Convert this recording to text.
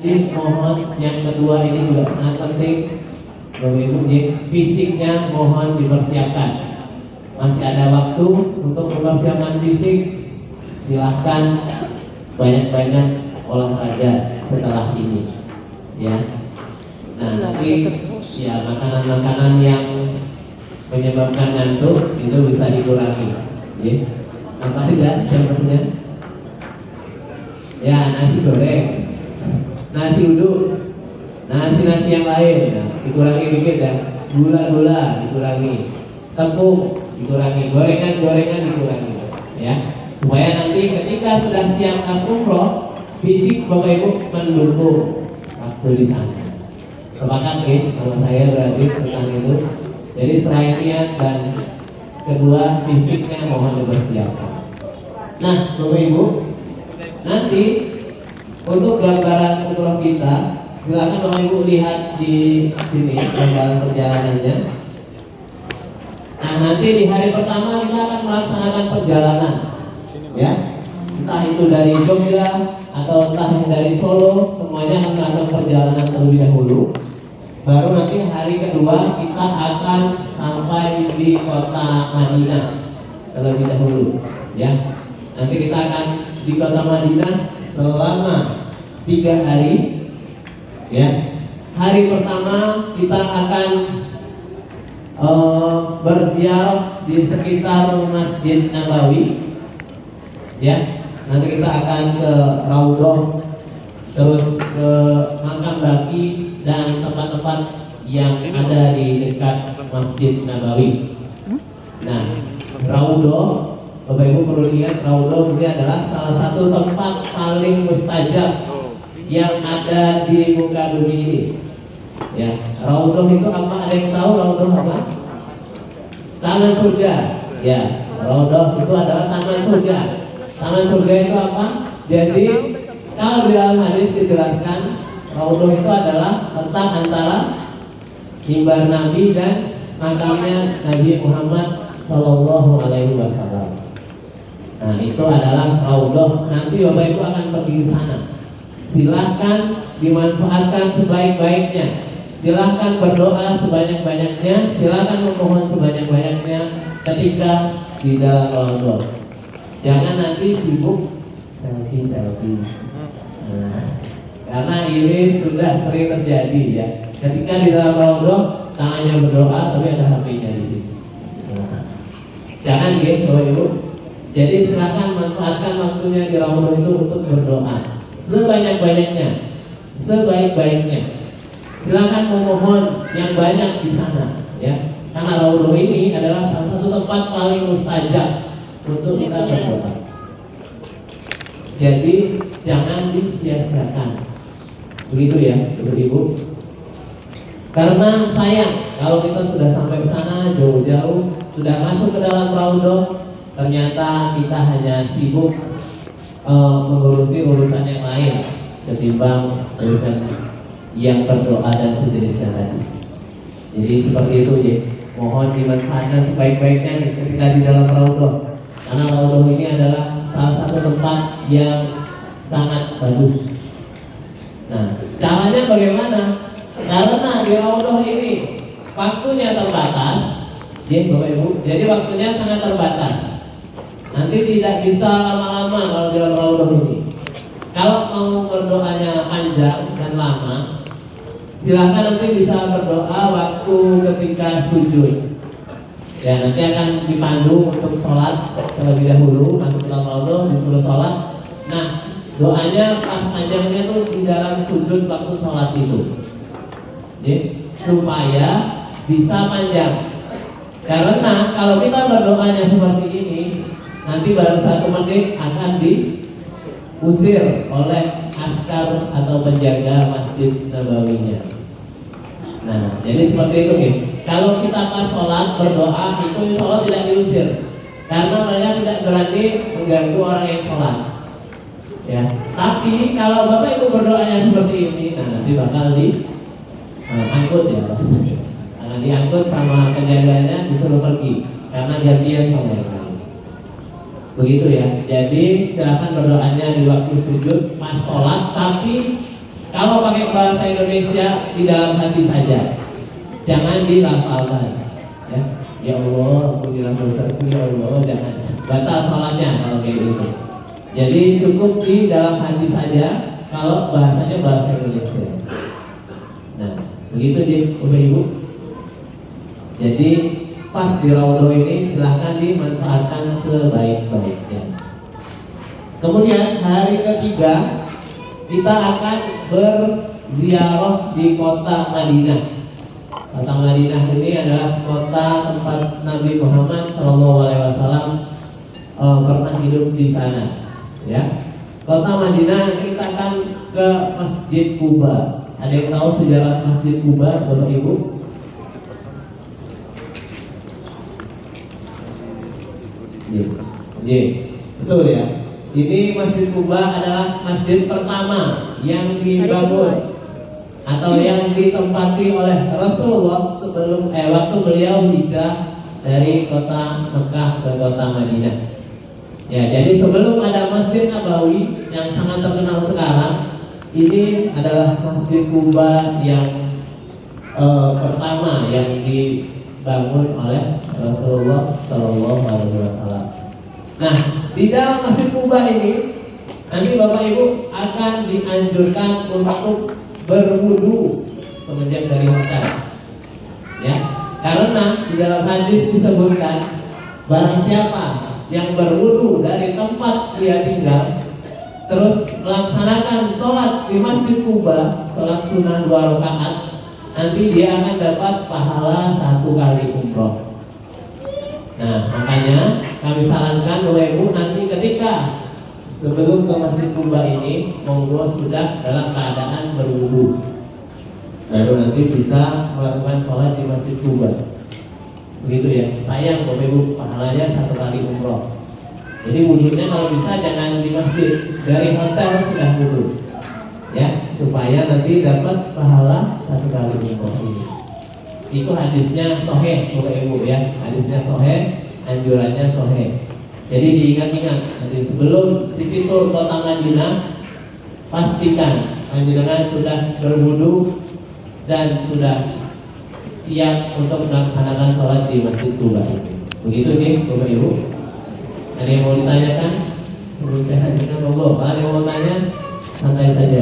Jadi mohon yang kedua ini juga sangat penting, Bapak Ibu, fisiknya mohon dipersiapkan. Masih ada waktu untuk mempersiapkan fisik. Silahkan banyak-banyak olahraga setelah ini, ya. Nah, nanti ya makanan-makanan yang menyebabkan ngantuk itu bisa dikurangi, ya. Apa aja contohnya? Ya, nasi goreng, nasi uduk, nasi yang lain, ya, dikurangi dikit ya. Gula dikurangi, tepung dikurangi, gorengan dikurangi, ya. Supaya nanti ketika sudah siap kas umroh, fisik Bapak Ibu mendukung waktu di sana. Sepakat ya sama saya berarti tentang itu. Jadi selain niat dan kedua fisiknya mohon dipersiapkan. Nah, Bapak Ibu, nanti untuk gambaran umroh kita, silakan Bapak Ibu lihat di sini gambaran perjalanannya. Nah, nanti di hari pertama kita akan melaksanakan perjalanan, ya. Entah itu dari Jogja atau entah yang dari Solo, semuanya akan melakukan perjalanan terlebih dahulu. Baru nanti hari kedua kita akan sampai di kota Madinah terlebih dahulu, ya. Nanti kita akan di kota Madinah selama 3 hari, ya. Hari pertama kita akan berziarah di sekitar Masjid Nabawi, ya. Nanti kita akan ke Raudhah, terus ke makam Baqi dan tempat-tempat yang ada di dekat Masjid Nabawi. Nah, Raudhah, Bapak Ibu perlu ingat, Raudhah ini adalah salah satu tempat paling mustajab yang ada di muka bumi ini. Ya, Raudhah itu apa? Ada yang tahu Raudhah apa? Taman surga. Ya, Raudhah itu adalah taman surga. Taman surga itu apa? Jadi kalau di dalam hadis dijelaskan, Raudhah itu adalah letak antara mimbar Nabi dan makamnya Nabi Muhammad Sallallahu Alaihi Wasallam. Nah, itu adalah Raudhah. Nanti Bapak Ibu akan pergi ke sana. Silahkan dimanfaatkan sebaik-baiknya. Silahkan berdoa sebanyak-banyaknya. Silahkan memohon sebanyak-banyaknya ketika di dalam Raudhah. Jangan nanti sibuk selfie. Nah, karena ini sudah sering terjadi, ya. Ketika di dalam Raudhah tangannya berdoa tapi ada HP-nya di sini. Nah, jangan gitu, Bapak Ibu. Jadi silakan manfaatkan waktunya di Raudhah itu untuk berdoa sebanyak-banyaknya, sebaik-baiknya. Silakan memohon yang banyak di sana, ya. Karena Raudhah ini adalah salah satu tempat paling mustajab untuk kita berdoa. Jadi jangan disia-siakan, begitu ya, Ibu. Karena sayang kalau kita sudah sampai ke sana jauh-jauh, sudah masuk ke dalam Raudhah, ternyata kita hanya sibuk mengurusi urusan yang lain ketimbang urusan yang berdoa dan sejenisnya tadi. Jadi seperti itu ya. Mohon dimanfaatkan sebaik-baiknya ketika di dalam Raudhah. Karena Raudhah ini adalah salah satu tempat yang sangat bagus. Nah, caranya bagaimana? Karena di Raudhah ini waktunya terbatas, ya Bapak Ibu. Jadi waktunya sangat terbatas. Nanti tidak bisa lama-lama kalau di dalam Raudhah ini. Kalau mau berdoanya panjang dan lama, silahkan nanti bisa berdoa waktu ketika sujud. Ya, nanti akan dipandu untuk sholat terlebih dahulu, masuk dalam Raudhah disuruh sholat. Nah, doanya pas panjangnya tuh di dalam sujud waktu sholat itu, ya, supaya bisa panjang. Karena kalau kita berdoanya seperti ini, nanti baru 1 menit akan diusir oleh askar atau penjaga Masjid Nabawinya. Nah, jadi seperti itu nih. Kalau kita pas sholat berdoa itu insya Allah tidak diusir, karena mereka tidak berani mengganggu orang yang sholat. Ya, tapi kalau Bapak Ibu berdoanya seperti ini, nah nanti bakal diangkut ya, karena diangkut sama penjaganya disuruh pergi karena gantian sama yang lain. Begitu ya. Jadi silakan berdoanya di waktu sujud pas sholat, tapi Kalau pakai bahasa Indonesia di dalam hati saja, jangan dilafalkan. Ya, ya Allah, ampunilah dosaku ya Allah, jangan. Batal sholatnya kalau kayak gitu. Jadi cukup di dalam hati saja kalau bahasanya bahasa Indonesia. Nah, begitu deh, Bapak Ibu. Jadi pas di Raudhah ini silahkan dimanfaatkan sebaik-baiknya. Kemudian hari ketiga kita akan berziarah di kota Madinah. Kota Madinah ini adalah kota tempat Nabi Muhammad SAW pernah hidup di sana. Ya, kota Madinah kita akan ke Masjid Kuba. Ada yang tahu sejarah Masjid Kuba, Bapak Ibu? Betul ya. Ini Masjid Kuba adalah masjid pertama yang dibangun atau yang ditempati oleh Rasulullah sebelum waktu beliau hijrah dari kota Mekah ke kota Madinah. Ya, jadi sebelum ada Masjid Nabawi yang sangat terkenal sekarang, ini adalah Masjid Kuba yang pertama yang dibangun oleh Rasulullah SAW. Nah, di dalam Masjid Kuba ini nanti Bapak Ibu akan dianjurkan untuk berwudu semenjak dari hotel. Ya, karena di dalam hadis disebutkan barang siapa yang berwudu dari tempat dia tinggal terus melaksanakan sholat di Masjid Kuba, sholat sunnah 2 rakaat, nanti dia akan dapat pahala 1 kali umroh. Nah, makanya kami sarankan Bapak Ibu nanti ketika sebelum ke Masjid Kuba ini, monggo sudah dalam keadaan berwudu, baru nanti bisa melakukan sholat di Masjid Kuba. Begitu ya. Sayang Bapak Ibu, pahalanya 1 kali umroh. Jadi wudunya kalau bisa jangan di masjid, dari hotel sudah wudu, ya, supaya nanti dapat pahala 1 kali umroh ini. Itu hadisnya sahih Bapak Ibu ya, hadisnya sahih, anjurannya sahih. Jadi diingat-ingat nanti sebelum dipitur kota Madinah, pastikan panjenengan sudah berwudu dan sudah siap untuk melaksanakan sholat di Masjid Kuba ini. Begitu nih Bapak Ibu. Ada yang mau ditanyakan? Sebelum saya hadirkan monggo. Ada yang mau tanya? Santai saja.